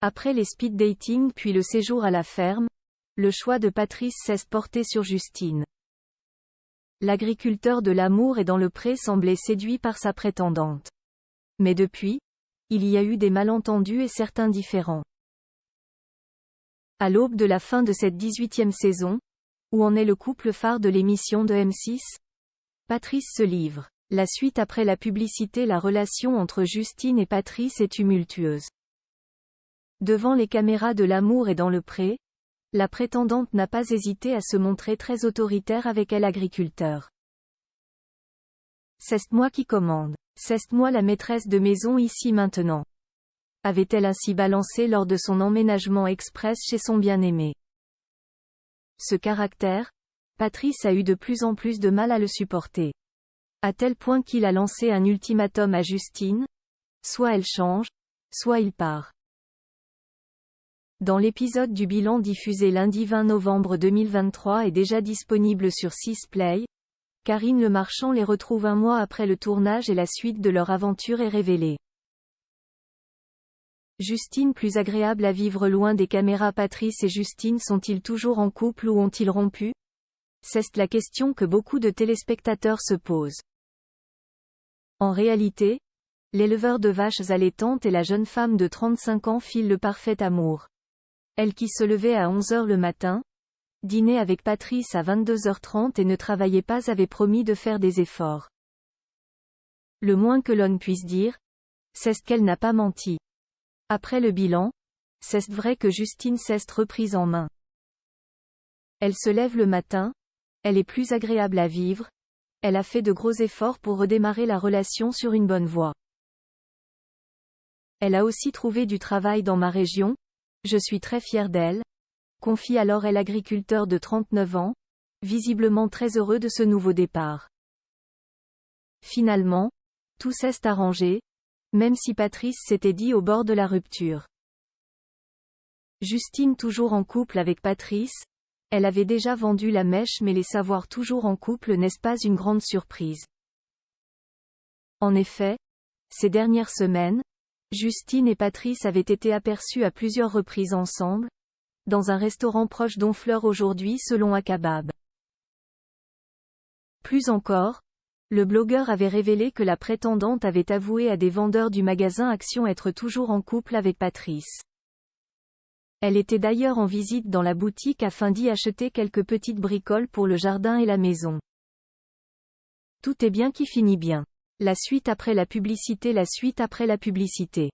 Après les speed dating puis le séjour à la ferme, le choix de Patrice s'est porté sur Justine. L'agriculteur de l'amour et dans le pré semblait séduit par sa prétendante. Mais depuis, il y a eu des malentendus et certains différends. À l'aube de la fin de cette 18e saison, où en est le couple phare de l'émission de M6, Patrice se livre. La suite après la publicité. La relation entre Justine et Patrice est tumultueuse. Devant les caméras de l'amour et dans le pré, la prétendante n'a pas hésité à se montrer très autoritaire avec elle agriculteur. C'est moi qui commande. C'est moi la maîtresse de maison ici maintenant. Avait-elle ainsi balancé lors de son emménagement express chez son bien-aimé. Ce caractère, Patrice a eu de plus en plus de mal à le supporter. À tel point qu'il a lancé un ultimatum à Justine, soit elle change, soit il part. Dans l'épisode du bilan diffusé lundi 20 novembre 2023 et déjà disponible sur 6play, Karine Le Marchand les retrouve un mois après le tournage et la suite de leur aventure est révélée. Justine plus agréable à vivre loin des caméras. Patrice et Justine sont-ils toujours en couple ou ont-ils rompu? C'est la question que beaucoup de téléspectateurs se posent. En réalité, l'éleveur de vaches allaitantes et la jeune femme de 35 ans filent le parfait amour. Elle qui se levait à 11h le matin, dînait avec Patrice à 22h30 et ne travaillait pas avait promis de faire des efforts. Le moins que l'on puisse dire, c'est qu'elle n'a pas menti. Après le bilan, c'est vrai que Justine s'est reprise en main. Elle se lève le matin, elle est plus agréable à vivre, elle a fait de gros efforts pour redémarrer la relation sur une bonne voie. Elle a aussi trouvé du travail dans ma région, je suis très fière d'elle, confie alors elle agriculteur de 39 ans, visiblement très heureux de ce nouveau départ. Finalement, tout s'est arrangé, même si Patrice s'était dit au bord de la rupture. Justine toujours en couple avec Patrice, elle avait déjà vendu la mèche mais les savoir toujours en couple n'est-ce pas une grande surprise. En effet, ces dernières semaines, Justine et Patrice avaient été aperçus à plusieurs reprises ensemble, dans un restaurant proche d'Honfleur aujourd'hui selon Akabab. Plus encore, le blogueur avait révélé que la prétendante avait avoué à des vendeurs du magasin Action être toujours en couple avec Patrice. Elle était d'ailleurs en visite dans la boutique afin d'y acheter quelques petites bricoles pour le jardin et la maison. Tout est bien qui finit bien. La suite après la publicité. La suite après la publicité.